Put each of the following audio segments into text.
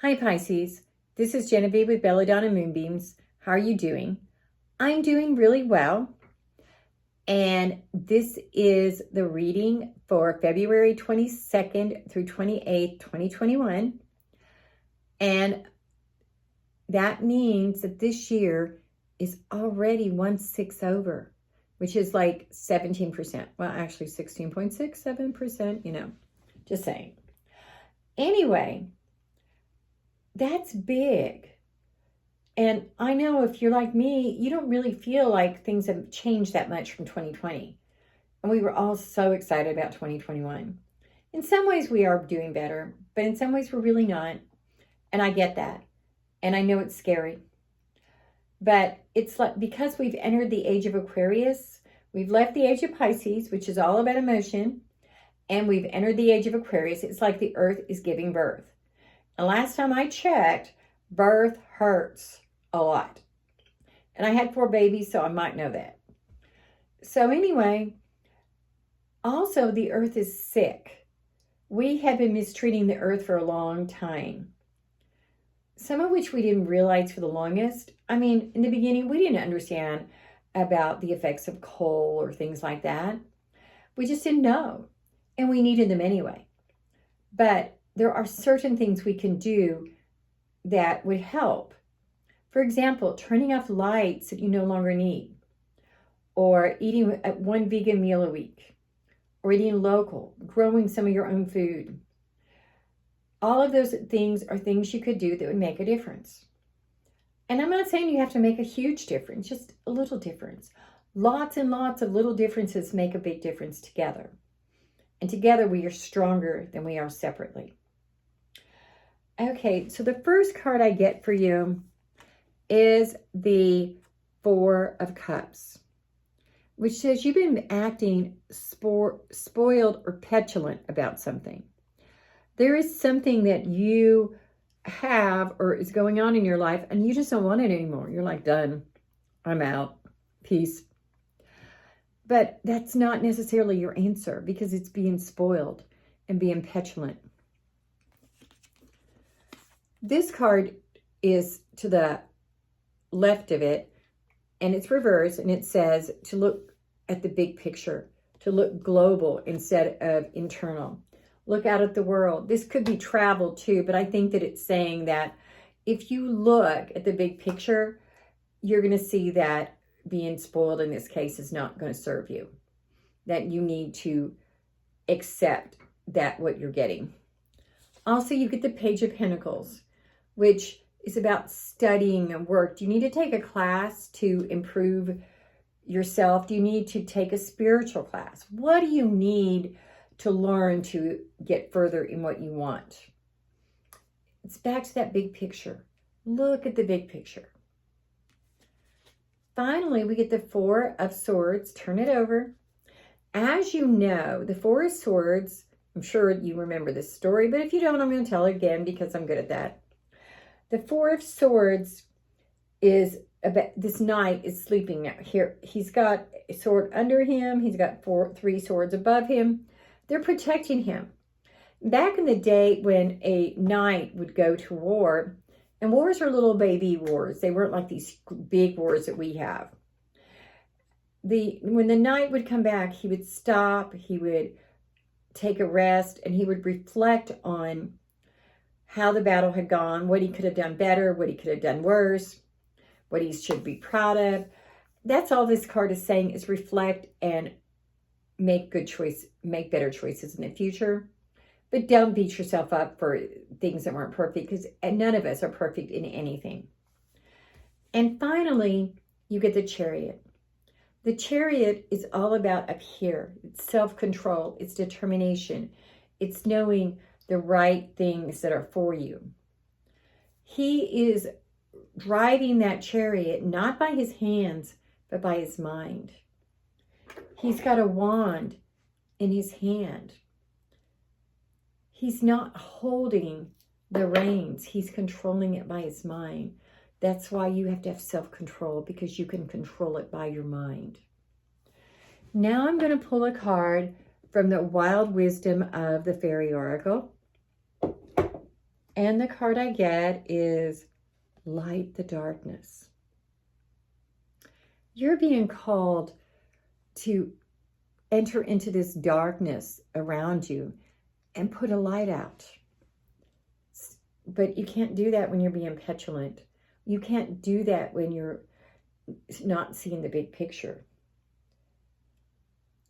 Hi Pisces, this is Genevieve with Belladonna and Moonbeams. How are you doing? I'm doing really well. And this is the reading for February 22nd through 28th, 2021. And that means that this year is already 1/6 over, which is like 17%. Well, actually 16.67%, just saying. Anyway, that's big. And I know if you're like me, you don't really feel like things have changed that much from 2020. And we were all so excited about 2021. In some ways we are doing better, but in some ways we're really not. And I get that. And I know it's scary. But it's like, because we've entered the age of Aquarius, we've left the age of Pisces, which is all about emotion, and we've entered the age of Aquarius. It's like the earth is giving birth. And last time I checked, birth hurts a lot. And I had 4 babies, so I might know that. So anyway, also the earth is sick. We have been mistreating the earth for a long time. Some of which we didn't realize for the longest. I mean, in the beginning, we didn't understand about the effects of coal or things like that. We just didn't know. And we needed them anyway. But there are certain things we can do that would help. For example, turning off lights that you no longer need, or eating one vegan meal a week, or eating local, growing some of your own food. All of those things are things you could do that would make a difference. And I'm not saying you have to make a huge difference, just a little difference. Lots and lots of little differences make a big difference together. And together we are stronger than we are separately. Okay, so the first card I get for you is the 4 of Cups, which says you've been acting spoiled or petulant about something. There is something that you have or is going on in your life and you just don't want it anymore. You're like, done, I'm out, peace. But that's not necessarily your answer, because it's being spoiled and being petulant. This card is to the left of it, and it's reversed, and it says to look at the big picture, to look global instead of internal. Look out at the world. This could be travel too, but I think that it's saying that if you look at the big picture, you're going to see that being spoiled in this case is not going to serve you. That you need to accept that what you're getting. Also, you get the Page of Pentacles, which is about studying and work. Do you need to take a class to improve yourself? Do you need to take a spiritual class? What do you need to learn to get further in what you want? It's back to that big picture. Look at the big picture. Finally, we get the 4 of Swords. Turn it over. As you know, the 4 of Swords, I'm sure you remember this story, but if you don't, I'm going to tell it again because I'm good at that. The 4 of Swords is about this knight is sleeping now. Here, he's got a sword under him. He's got 3 swords above him. They're protecting him. Back in the day when a knight would go to war, and wars are little baby wars. They weren't like these big wars that we have. When the knight would come back, he would stop, he would take a rest, and he would reflect on how the battle had gone, what he could have done better, what he could have done worse, what he should be proud of. That's all this card is saying, is reflect and make better choices in the future. But don't beat yourself up for things that weren't perfect, because none of us are perfect in anything. And finally, you get the Chariot. The Chariot is all about up here. It's self-control. It's determination. It's knowing the right things that are for you. He is driving that chariot, not by his hands, but by his mind. He's got a wand in his hand. He's not holding the reins. He's controlling it by his mind. That's why you have to have self-control, because you can control it by your mind. Now I'm going to pull a card from the Wild Wisdom of the Fairy Oracle. And the card I get is Light the Darkness. You're being called to enter into this darkness around you and put a light out. But you can't do that when you're being petulant. You can't do that when you're not seeing the big picture.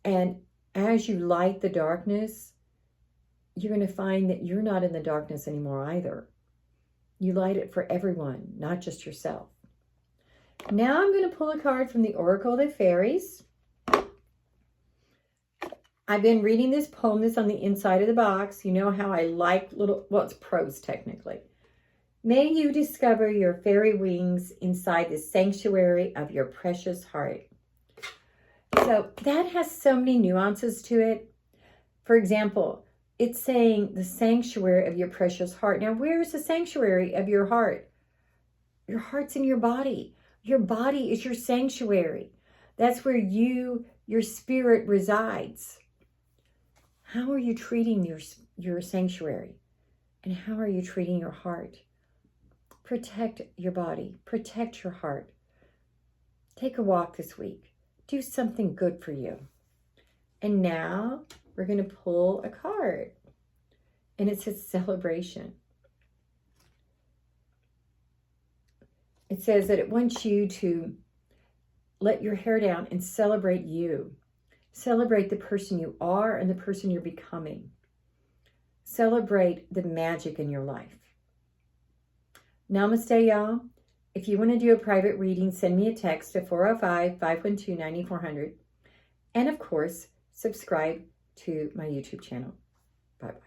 And as you light the darkness, you're going to find that you're not in the darkness anymore either. You light it for everyone, not just yourself. Now I'm going to pull a card from the Oracle of the Fairies. I've been reading this poem that's on the inside of the box. You know how I like it's prose technically. May you discover your fairy wings inside the sanctuary of your precious heart. So that has so many nuances to it. For example, it's saying the sanctuary of your precious heart. Now, where is the sanctuary of your heart? Your heart's in your body. Your body is your sanctuary. That's where your spirit resides. How are you treating your sanctuary? And how are you treating your heart? Protect your body. Protect your heart. Take a walk this week. Do something good for you. And now we're going to pull a card. And it says celebration. It says that it wants you to let your hair down and celebrate you. Celebrate the person you are and the person you're becoming. Celebrate the magic in your life. Namaste, y'all. If you want to do a private reading, send me a text to 405-512-9400. And of course, subscribe to my YouTube channel. Bye-bye.